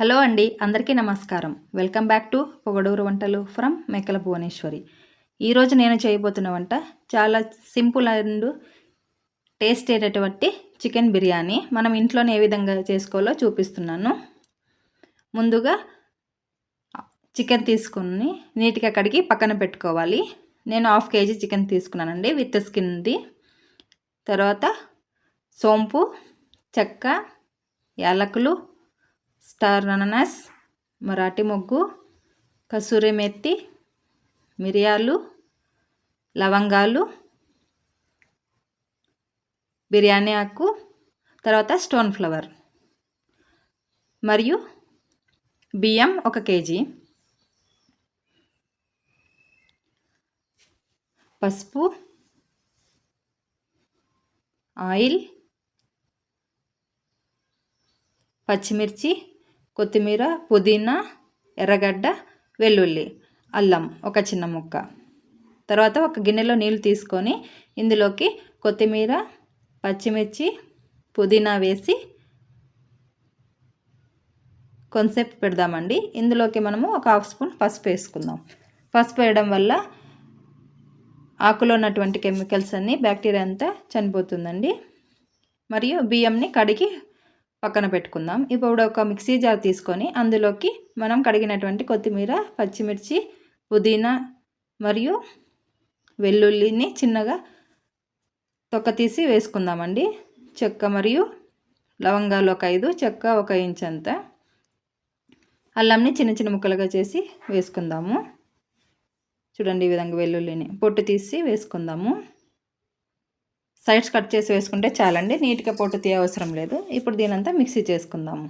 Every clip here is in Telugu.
హలో అండి, అందరికీ నమస్కారం. వెల్కమ్ బ్యాక్ టు పొగడూరు వంటలు ఫ్రమ్ మేకల భువనేశ్వరి. ఈరోజు నేను చేయబోతున్న వంట చాలా సింపుల్ అండ్ టేస్ట్ అయినటువంటి చికెన్ బిర్యానీ. మనం ఇంట్లోనే ఏ విధంగా చేసుకోవాలో చూపిస్తున్నాను. ముందుగా చికెన్ తీసుకుని నీట్గా కడిగి పక్కన పెట్టుకోవాలి. నేను 1/2 kg చికెన్ తీసుకున్నానండి విత్ స్కిన్ది. తర్వాత సోంపు, చెక్క, యాలకులు, స్టార్ అనానస్, మరాఠీ మొగ్గు, కసూరి మెత్తి, మిరియాలు, లవంగాలు, బిర్యానీ ఆకు, తర్వాత స్టోన్ ఫ్లవర్ మరియు బియ్యం 1 kg, పసుపు, ఆయిల్, పచ్చిమిర్చి, కొత్తిమీర, పుదీనా, ఎర్రగడ్డ, వెల్లుల్లి, అల్లం ఒక చిన్న ముక్క. తర్వాత ఒక గిన్నెలో నీళ్ళు తీసుకొని ఇందులోకి కొత్తిమీర, పచ్చిమిర్చి, పుదీనా వేసి కొంచెంసేపు పెడదామండి. ఇందులోకి మనము ఒక 1/2 స్పూన్ పసుపు వేసుకుందాం. పసుపు వేయడం వల్ల ఆకులో ఉన్నటువంటి కెమికల్స్ అన్నీ, బ్యాక్టీరియా అంతా చనిపోతుందండి. మరియు బియ్యంని కడిగి పక్కన పెట్టుకుందాం. ఇప్పుడు ఒక మిక్సీ జార్ తీసుకొని అందులోకి మనం కడిగినటువంటి కొత్తిమీర, పచ్చిమిర్చి, పుదీనా మరియు వెల్లుల్లిని చిన్నగా తొక్క తీసి వేసుకుందామండి. చెక్క మరియు లవంగాలు ఒక 5, చెక్క 1 ఇంచ్ అంత, అల్లంని చిన్న చిన్న ముక్కలుగా చేసి వేసుకుందాము. చూడండి, ఈ విధంగా వెల్లుల్లిని పొట్టు తీసి వేసుకుందాము. సైడ్స్ కట్ చేసి వేసుకుంటే చాలండి, నీట్గా పొట్టు తీయ అవసరం లేదు. ఇప్పుడు దీనంతా మిక్సీ చేసుకుందాము.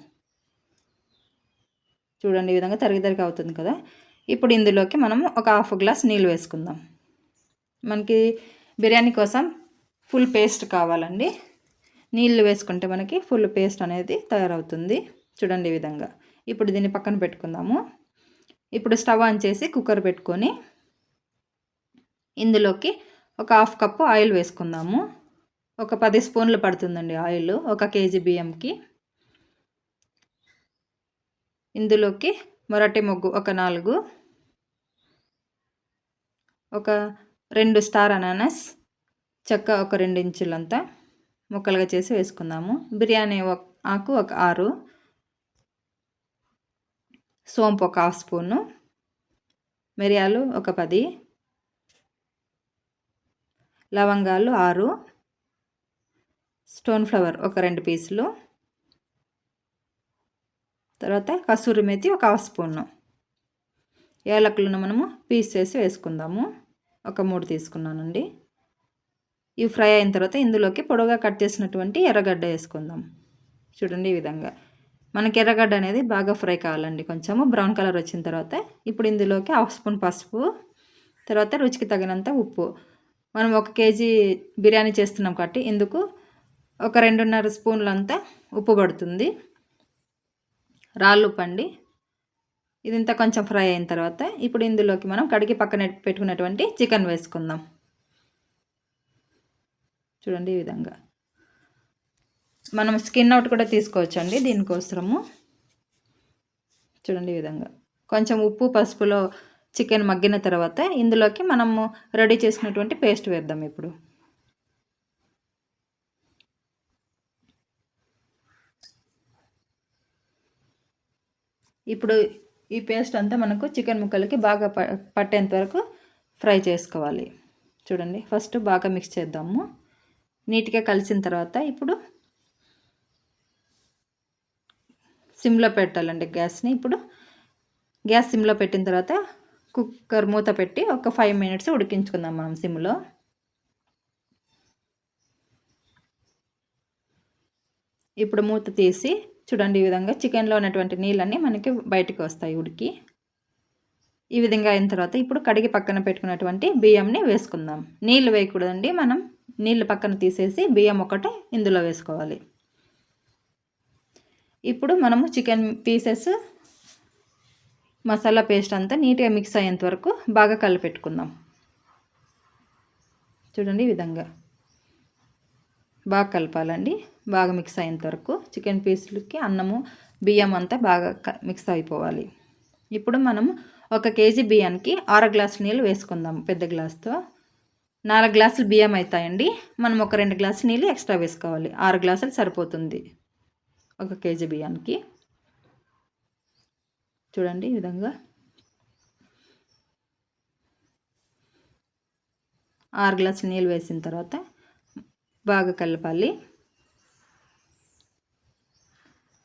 చూడండి, ఈ విధంగా తరిగి అవుతుంది కదా. ఇప్పుడు ఇందులోకి మనము ఒక 1/2 గ్లాస్ నీళ్ళు వేసుకుందాం. మనకి బిర్యానీ కోసం ఫుల్ పేస్ట్ కావాలండి. నీళ్ళు వేసుకుంటే మనకి ఫుల్ పేస్ట్ అనేది తయారవుతుంది. చూడండి ఈ విధంగా. ఇప్పుడు దీన్ని పక్కన పెట్టుకుందాము. ఇప్పుడు స్టవ్ ఆన్ చేసి కుక్కర్ పెట్టుకొని ఇందులోకి ఒక 1/2 కప్పు ఆయిల్ వేసుకుందాము. ఒక 10 స్పూన్లు పడుతుందండి ఆయిల్ 1 kg బియ్యంకి. ఇందులోకి మరాఠీ మొగ్గు ఒక 4, ఒక 2 స్టార్ అనానస్, చెక్క ఒక 2 ఇంచులంతా ముక్కలుగా చేసి వేసుకుందాము. బిర్యానీ ఆకు ఒక 6, సోంపు ఒక 1/2 స్పూను, మిరియాలు ఒక 10, లవంగాలు 6, స్టోన్ ఫ్లవర్ ఒక 2 పీసులు, తర్వాత కసూరి మెతి ఒక 1/2 స్పూను, యాలకులను మనము పీస్ చేసి వేసుకుందాము. ఒక 3 తీసుకున్నానండి. ఇవి ఫ్రై అయిన తర్వాత ఇందులోకి పొడవుగా కట్ చేసినటువంటి ఎర్రగడ్డ వేసుకుందాం. చూడండి ఈ విధంగా. మనకి ఎర్రగడ్డ అనేది బాగా ఫ్రై కావాలండి, కొంచెము బ్రౌన్ కలర్ వచ్చిన తర్వాత ఇప్పుడు ఇందులోకి 1/2 స్పూన్ పసుపు, తర్వాత రుచికి తగినంత ఉప్పు. మనం 1 kg బిర్యానీ చేస్తున్నాం కాబట్టి ఇందుకు ఒక 2.5 స్పూన్లంతా ఉప్పు పడుతుంది, రాళ్ళు ఉప్పు అండి. ఇదంతా కొంచెం ఫ్రై అయిన తర్వాత ఇప్పుడు ఇందులోకి మనం కడిగి పక్కన పెట్టుకున్నటువంటి చికెన్ వేసుకుందాం. చూడండి ఈ విధంగా. మనం స్కిన్ అవుట్ కూడా తీసుకోవచ్చండి దీనికోసము. చూడండి ఈ విధంగా. కొంచెం ఉప్పు పసుపులో చికెన్ మగ్గిన తర్వాత ఇందులోకి మనము రెడీ చేసుకున్నటువంటి పేస్ట్ వేద్దాం. ఇప్పుడు ఈ పేస్ట్ అంతా మనకు చికెన్ ముక్కలకి బాగా పట్టేంత వరకు ఫ్రై చేసుకోవాలి. చూడండి, ఫస్ట్ బాగా మిక్స్ చేద్దాము. నీట్గా కలిసిన తర్వాత ఇప్పుడు సిమ్లో పెట్టాలండి గ్యాస్ని. ఇప్పుడు గ్యాస్ సిమ్లో పెట్టిన తర్వాత కుక్కర్ మూత పెట్టి ఒక 5 minutes ఉడికించుకుందాం మనం సిమ్లో. ఇప్పుడు మూత తీసి చూడండి, ఈ విధంగా చికెన్లో ఉన్నటువంటి నీళ్ళన్నీ మనకి బయటికి వస్తాయి ఉడికి. ఈ విధంగా అయిన తర్వాత ఇప్పుడు కడిగి పక్కన పెట్టుకున్నటువంటి బియ్యంని వేసుకుందాం. నీళ్ళు వేయకూడదండి, మనం నీళ్ళు పక్కన తీసేసి బియ్యం ఒకటే ఇందులో వేసుకోవాలి. ఇప్పుడు మనము చికెన్ పీసెస్ మసాలా పేస్ట్ అంతా నీట్గా మిక్స్ అయ్యేంత వరకు బాగా కలిపెట్టుకుందాం. చూడండి ఈ విధంగా బాగా కలపాలండి. బాగా మిక్స్ అయ్యేంత వరకు చికెన్ పీసులకి అన్నము బియ్యం అంతా బాగా మిక్స్ అయిపోవాలి. ఇప్పుడు మనం 1 కేజీ బియ్యానికి 6 గ్లాసుల నీళ్ళు వేసుకుందాం. పెద్ద గ్లాస్తో 4 గ్లాసులు బియ్యం అవుతాయండి. మనం ఒక 2 గ్లాసులు నీళ్ళు ఎక్స్ట్రా వేసుకోవాలి. 6 గ్లాసులు సరిపోతుంది 1 కేజీ బియ్యానికి. చూడండి ఈ విధంగా 6 గ్లాసుల నీళ్ళు వేసిన తర్వాత బాగా కలపాలి.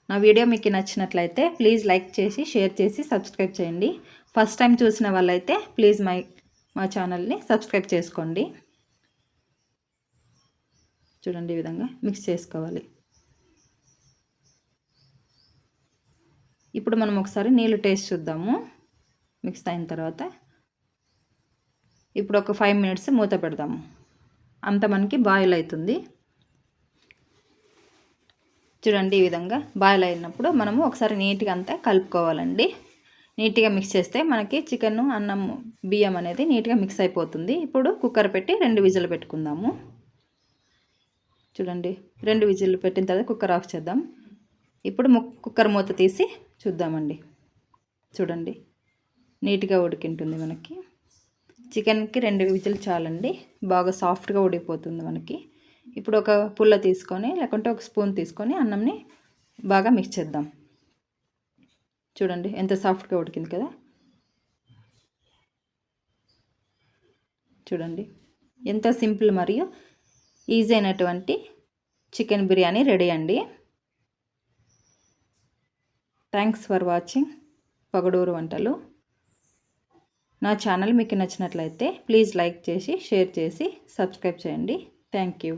నా వీడియో మీకు నచ్చినట్లయితే ప్లీజ్ లైక్ చేసి, షేర్ చేసి, సబ్స్క్రైబ్ చేయండి. ఫస్ట్ టైం చూసిన వాళ్ళైతే ప్లీజ్ మా ఛానల్ని సబ్స్క్రైబ్ చేసుకోండి. చూడండి ఈ విధంగా మిక్స్ చేసుకోవాలి. ఇప్పుడు మనం ఒకసారి నీళ్ళు టేస్ట్ చూద్దాము. మిక్స్ అయిన తర్వాత ఇప్పుడు ఒక 5 మినిట్స్ మూత పెడదాము. అంత మనకి బాయిల్ అవుతుంది. చూడండి ఈ విధంగా బాయిల్ అయినప్పుడు మనము ఒకసారి నీట్గా అంతా కలుపుకోవాలండి. నీట్గా మిక్స్ చేస్తే మనకి చికెన్, అన్నం, బియ్యం అనేది నీట్గా మిక్స్ అయిపోతుంది. ఇప్పుడు కుక్కర్ పెట్టి 2 విజిల్ పెట్టుకుందాము. చూడండి 2 విజిల్ పెట్టిన తర్వాత కుక్కర్ ఆఫ్ చేద్దాం. ఇప్పుడు కుక్కర్ మూత తీసి చూద్దామండి. చూడండి నీట్గా ఉడికింటుంది మనకి. చికెన్కి 2 విజిల్ చాలండి. బాగా సాఫ్ట్గా ఉడికిపోతుంది మనకి. ఇప్పుడు ఒక పుల్ల తీసుకొని లేకుంటే ఒక స్పూన్ తీసుకొని అన్నంని బాగా మిక్స్ చేద్దాం. చూడండి ఎంత సాఫ్ట్గా ఉడికింది కదా. చూడండి ఎంతో సింపుల్ మరియు ఈజీ అయినటువంటి చికెన్ బిర్యానీ రెడీ అండి. థ్యాంక్స్ ఫర్ వాచింగ్ పగడూరు వంటలు. నా ఛానల్ మీకు నచ్చినట్లయితే ప్లీజ్ లైక్ చేసి, షేర్ చేసి, సబ్స్క్రైబ్ చేయండి. Thank you.